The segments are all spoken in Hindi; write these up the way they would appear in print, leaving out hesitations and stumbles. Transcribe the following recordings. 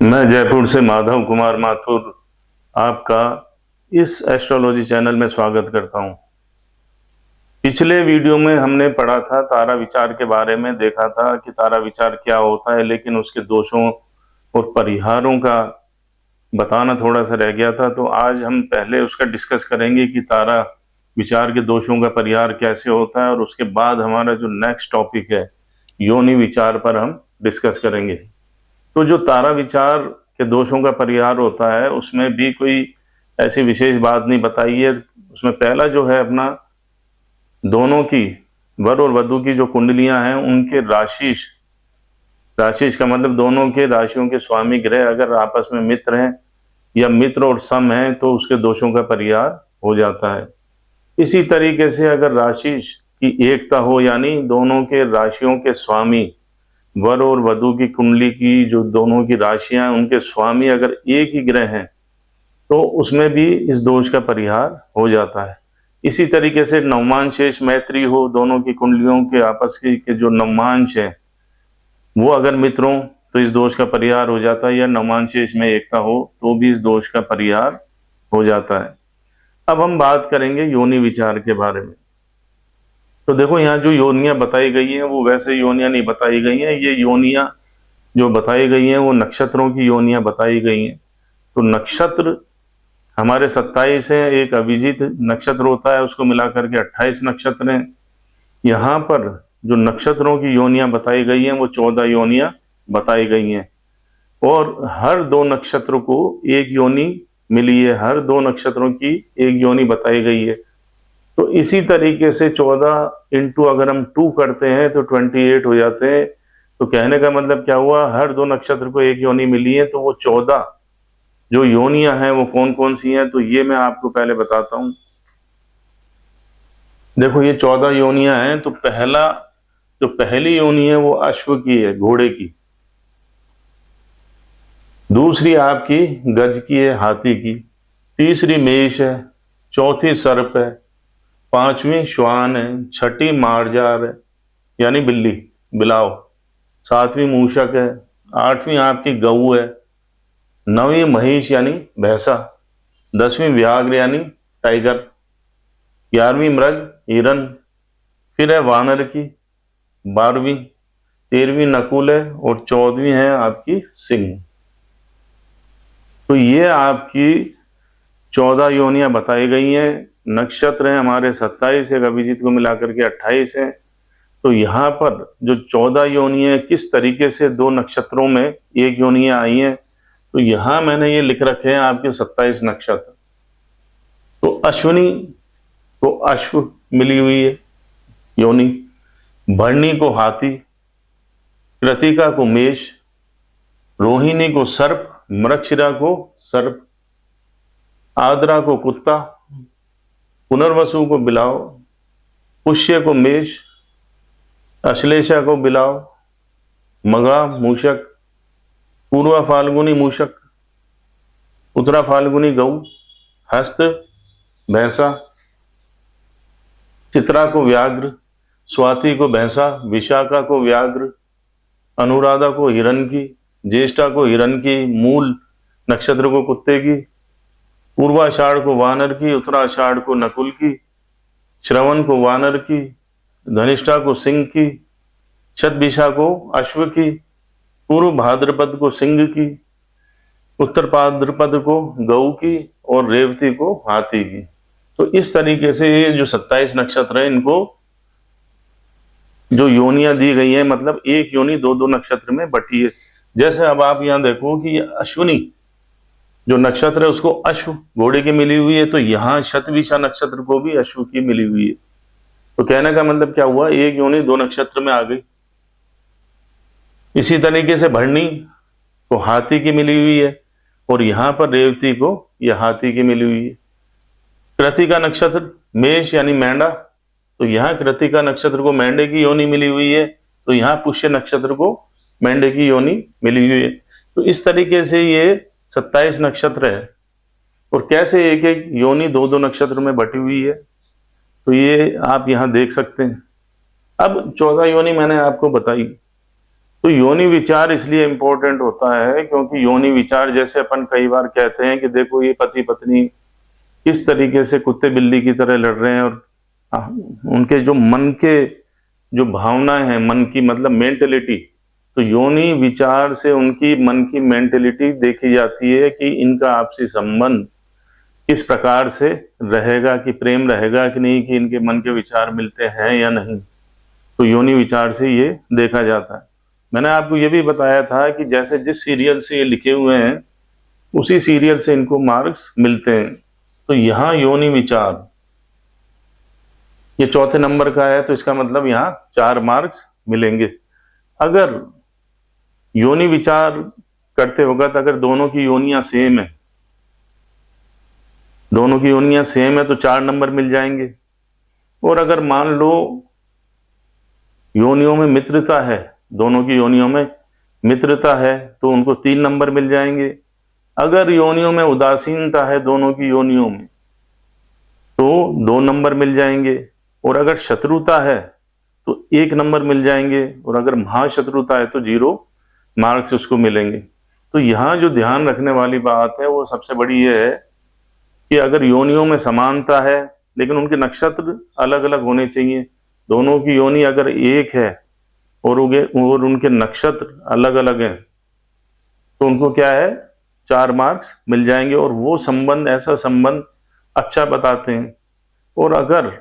मैं जयपुर से माधव कुमार माथुर आपका इस एस्ट्रोलॉजी चैनल में स्वागत करता हूं। पिछले वीडियो में हमने पढ़ा था तारा विचार के बारे में, देखा था कि तारा विचार क्या होता है, लेकिन उसके दोषों और परिहारों का बताना थोड़ा सा रह गया था। तो आज हम पहले उसका डिस्कस करेंगे कि तारा विचार के दोषों का परिहार कैसे होता है, और उसके बाद हमारा जो नेक्स्ट टॉपिक है योनि विचार पर हम डिस्कस करेंगे। तो जो तारा विचार के दोषों का परिहार होता है उसमें भी कोई ऐसी विशेष बात नहीं बताई है। उसमें पहला जो है अपना दोनों की, वर और वधु की जो कुंडलियां हैं उनके राशिश, राशिश का मतलब दोनों के राशियों के स्वामी ग्रह अगर आपस में मित्र हैं या मित्र और सम हैं तो उसके दोषों का परिहार हो जाता है। इसी तरीके से अगर राशिश की एकता हो, यानी दोनों के राशियों के स्वामी, वर और वधु की कुंडली की जो दोनों की राशियां उनके स्वामी अगर एक ही ग्रह हैं तो उसमें भी इस दोष का परिहार हो जाता है। इसी तरीके से नवमांश शेष मैत्री हो, दोनों की कुंडलियों के आपस के जो नवमांश है वो अगर मित्र हो तो इस दोष का परिहार हो जाता है, या नवमांश शेष में एकता हो तो भी इस दोष का परिहार हो जाता है। अब हम बात करेंगे योनि विचार के बारे में। तो देखो यहाँ जो योनियां बताई गई हैं वो वैसे योनियां नहीं बताई गई हैं। ये योनियां जो बताई गई हैं वो नक्षत्रों की योनियां बताई गई हैं। तो नक्षत्र हमारे 27 हैं, एक अभिजीत नक्षत्र होता है, उसको मिलाकर के 28 नक्षत्र हैं। यहाँ पर जो नक्षत्रों की योनियां बताई गई हैं वो 14 योनियां बताई गई हैं, और हर दो नक्षत्र को एक योनि मिली है, हर दो नक्षत्रों की एक योनि बताई गई है। तो इसी तरीके से 14 इंटू अगर हम 2 करते हैं तो 28 हो जाते हैं। तो कहने का मतलब क्या हुआ, हर दो नक्षत्र को एक योनि मिली है। तो वो 14 जो योनियां हैं वो कौन कौन सी हैं, तो ये मैं आपको पहले बताता हूं। देखो ये 14 योनियां हैं। तो पहली योनि है वो अश्व की है, घोड़े की। दूसरी आपकी गज की है, हाथी की। तीसरी मेष है। चौथी सर्प है। पांचवी श्वान है। छठी मार्जार है यानी बिल्ली, बिलाव। सातवीं मूषक है। आठवीं आपकी गऊ है। नवीं महिष यानी भैंसा। 10वीं व्याघ्र यानी टाइगर। 11वीं मृग हिरन। फिर है वानर की 12वीं। 13वीं नकुल है, और 14वीं है आपकी सिंह। तो ये आपकी 14 योनियां बताई गई हैं। नक्षत्र हैं हमारे 27, एक अभिजीत को मिलाकर के 28 हैं। तो यहाँ पर जो 14 योनियां किस तरीके से दो नक्षत्रों में एक योनियां आई हैं, तो यहाँ मैंने ये लिख रखे हैं आपके 27 नक्षत्र। तो अश्विनी को अश्व मिली हुई है योनि, भरणी को हाथी, कृतिका को मेष, रोहिणी को सर्प, मृगशिरा को सर्प, आद्रा को कुत्ता, पुनर्वसु को बिलाव, पुष्य को मेष, अश्लेषा को बिलाव, मघा मूषक, पूर्वा फाल्गुनी मूषक, उत्तरा फाल्गुनी गऊ, हस्त भैंसा, चित्रा को व्याघ्र, स्वाति को भैंसा, विशाखा को व्याघ्र, अनुराधा को हिरण की, ज्येष्ठा को हिरण की, मूल नक्षत्र को कुत्ते की, पूर्वाषाढ़ को वानर की, उत्तराषाढ़ को नकुल की, श्रवण को वानर की, धनिष्ठा को सिंह की, शतभिषा को अश्व की, पूर्व भाद्रपद को सिंह की, उत्तर भाद्रपद को गऊ की, और रेवती को हाथी की। तो इस तरीके से ये जो 27 नक्षत्र है इनको जो योनियां दी गई हैं, मतलब एक योनि दो दो नक्षत्र में बटी है। जैसे अब आप यहां देखो कि अश्विनी जो नक्षत्र है उसको अश्व घोड़े की मिली हुई है, तो यहाँ शतभिषा नक्षत्र को भी अश्व की मिली हुई है। तो कहने का मतलब क्या हुआ, एक योनि दो नक्षत्र में आ गई। इसी तरीके से भरणी को हाथी की मिली हुई है, और यहाँ पर रेवती को यह हाथी की मिली हुई है। कृतिका नक्षत्र मेष यानी मेंढा, तो यहाँ कृतिका नक्षत्र को मेंढे की योनि मिली हुई है, तो यहाँ पुष्य नक्षत्र को मेंढे की योनि मिली हुई है। तो इस तरीके से ये 27 नक्षत्र है, और कैसे एक एक योनि दो दो नक्षत्र में बटी हुई है, तो ये आप यहाँ देख सकते हैं। अब 14 योनि मैंने आपको बताई, तो योनि विचार इसलिए इंपॉर्टेंट होता है क्योंकि योनि विचार, जैसे अपन कई बार कहते हैं कि देखो ये पति पत्नी किस तरीके से कुत्ते बिल्ली की तरह लड़ रहे हैं, और उनके जो मन के जो भावनाएं हैं, मन की मतलब मेंटेलिटी, तो योनि विचार से उनकी मन की मेंटेलिटी देखी जाती है कि इनका आपसी संबंध किस प्रकार से रहेगा, कि प्रेम रहेगा कि नहीं, कि इनके मन के विचार मिलते हैं या नहीं। तो योनि विचार से ये देखा जाता है। मैंने आपको ये भी बताया था कि जैसे जिस सीरियल से ये लिखे हुए हैं उसी सीरियल से इनको मार्क्स मिलते हैं। तो यहाँ योनि विचार ये चौथे नंबर का है, तो इसका मतलब यहाँ 4 मार्क्स मिलेंगे। अगर योनि विचार करते वक्त अगर दोनों की योनियां सेम है, दोनों की योनियां सेम है तो 4 नंबर मिल जाएंगे। और अगर मान लो योनियों में मित्रता है, दोनों की योनियों में मित्रता है तो उनको 3 नंबर मिल जाएंगे। अगर योनियों में उदासीनता है दोनों की योनियों में तो 2 नंबर मिल जाएंगे। और अगर शत्रुता है तो 1 नंबर मिल जाएंगे। और अगर महाशत्रुता है तो 0 मार्क्स उसको मिलेंगे। तो यहाँ जो ध्यान रखने वाली बात है वो सबसे बड़ी ये है कि अगर योनियों में समानता है लेकिन उनके नक्षत्र अलग अलग होने चाहिए। दोनों की योनि अगर एक है और उनके नक्षत्र अलग अलग हैं तो उनको क्या है 4 मार्क्स मिल जाएंगे। और वो संबंध ऐसा संबंध अच्छा बताते हैं। और अगर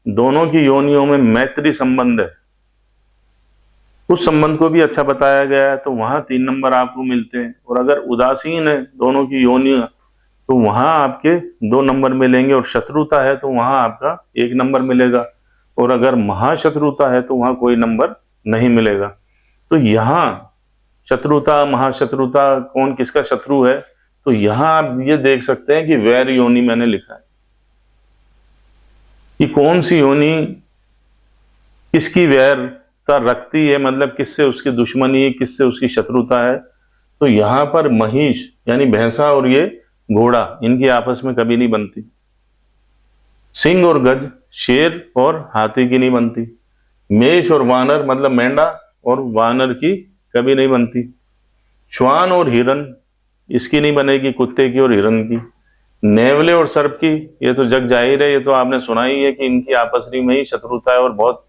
दोनों की योनियों में मैत्री संबंध है, उस संबंध को भी अच्छा बताया गया है, तो वहां 3 नंबर आपको मिलते हैं। और अगर उदासीन है दोनों की योनियां तो वहां आपके 2 नंबर मिलेंगे। और शत्रुता है तो वहां आपका 1 नंबर मिलेगा। और अगर महाशत्रुता है तो वहां कोई नंबर नहीं मिलेगा। तो यहाँ शत्रुता महाशत्रुता कौन किसका शत्रु है, तो यहाँ आप ये देख सकते हैं कि वैर योनि मैंने लिखा है कि कौन सी योनि किसकी वैरता रखती है, मतलब किससे उसकी दुश्मनी है, किससे उसकी शत्रुता है। तो यहाँ पर महिष यानी भैंसा और ये घोड़ा, इनकी आपस में कभी नहीं बनती। सिंह और गज, शेर और हाथी की नहीं बनती। मेष और वानर मतलब मेंढा और वानर की कभी नहीं बनती। श्वान और हिरन इसकी नहीं बनेगी, कुत्ते की और हिरन की। नेवले और सर्प की ये तो जग जाहिर है, ये तो आपने सुना ही है कि इनकी आपस में ही शत्रुता है और बहुत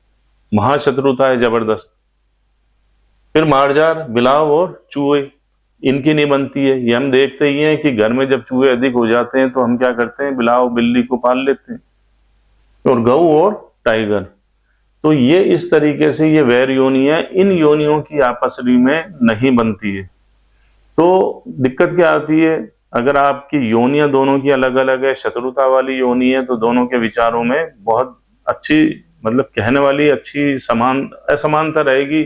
महाशत्रुता है जबरदस्त। फिर मार्जार, बिलाव और चूहे, इनकी नहीं बनती है। ये हम देखते ही हैं कि घर में जब चूहे अधिक हो जाते हैं तो हम क्या करते हैं, बिलाव बिल्ली को पाल लेते हैं। और गऊ और टाइगर, तो ये इस तरीके से ये वैर योनि है। इन योनियों की आपस में नहीं बनती है। तो दिक्कत क्या आती है, अगर आपकी योनियां दोनों की अलग अलग है, शत्रुता वाली योनि है, तो दोनों के विचारों में बहुत अच्छी मतलब कहने वाली अच्छी असमानता रहेगी।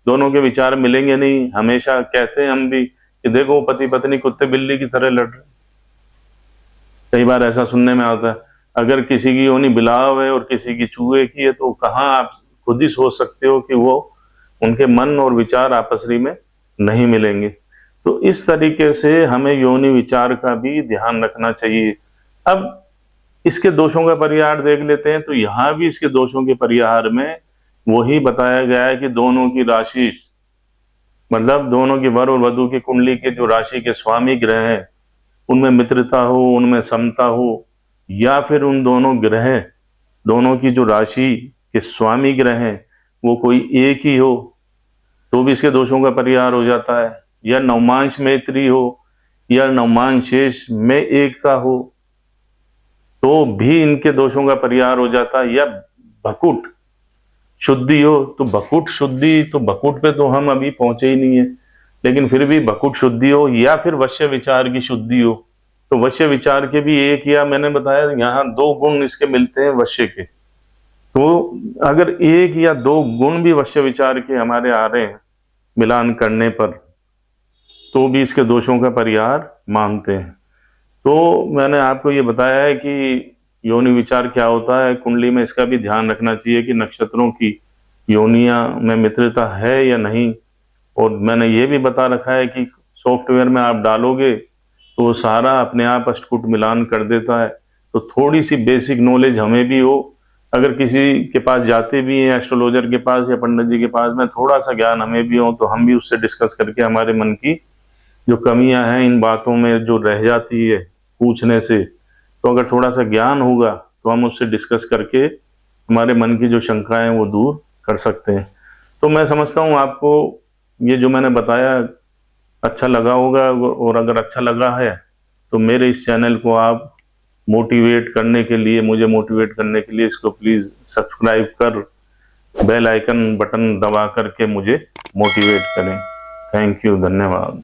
दोनों के विचार मिलेंगे नहीं। हमेशा कहते हैं हम भी कि देखो पति पत्नी कुत्ते बिल्ली की तरह लड़ रहे। कई बार ऐसा सुनने में आता है। अगर किसी की योनि बिलाव है और किसी की चूहे की है तो कहाँ आप खुद ही सोच सकते हो कि वो उनके मन और विचार आपस में नहीं मिलेंगे। तो इस तरीके से हमें योनि विचार का भी ध्यान रखना चाहिए। अब इसके दोषों का परिहार देख लेते हैं। तो यहाँ भी इसके दोषों के परिहार में वही बताया गया है कि दोनों की राशि मतलब दोनों की वर और वधु की कुंडली के जो राशि के स्वामी ग्रह हैं उनमें मित्रता हो, उनमें समता हो, या फिर उन दोनों ग्रह दोनों की जो राशि के स्वामी ग्रह हैं वो कोई एक ही हो तो भी इसके दोषों का परिहार हो जाता है। या नवमांश मैत्री हो या नवमांश शेष में एकता हो तो भी इनके दोषों का परिहार हो जाता है। या भकुट शुद्धि हो तो भकुट शुद्धि, तो भकुट पे तो हम अभी पहुंचे ही नहीं है, लेकिन फिर भी भकुट शुद्धि हो, या फिर वश्य विचार की शुद्धि हो। तो वश्य विचार के भी एक, या मैंने बताया यहाँ 2 गुण इसके मिलते हैं वश्य के। तो अगर 1 या 2 गुण भी वश्य विचार के हमारे आ रहे हैं मिलान करने पर तो भी इसके दोषों का परिहार मानते हैं। तो मैंने आपको ये बताया है कि योनि विचार क्या होता है कुंडली में, इसका भी ध्यान रखना चाहिए कि नक्षत्रों की योनियां में मित्रता है या नहीं। और मैंने ये भी बता रखा है कि सॉफ्टवेयर में आप डालोगे तो सारा अपने आप अष्टकूट मिलान कर देता है। तो थोड़ी सी बेसिक नॉलेज हमें भी हो, अगर किसी के पास जाते भी हैं एस्ट्रोलॉजर के पास या पंडित जी के पास में, थोड़ा सा ज्ञान हमें भी हो तो हम भी उससे डिस्कस करके हमारे मन की जो कमियां हैं इन बातों में जो रह जाती है पूछने से, तो अगर थोड़ा सा ज्ञान होगा तो हम उससे डिस्कस करके हमारे मन की जो शंकाएं वो दूर कर सकते हैं। तो मैं समझता हूँ आपको ये जो मैंने बताया अच्छा लगा होगा, और अगर अच्छा लगा है तो मेरे इस चैनल को आप मोटिवेट करने के लिए, मुझे मोटिवेट करने के लिए इसको प्लीज सब्सक्राइब कर बेल आइकन बटन दबा करके मुझे मोटिवेट करें। थैंक यू, धन्यवाद।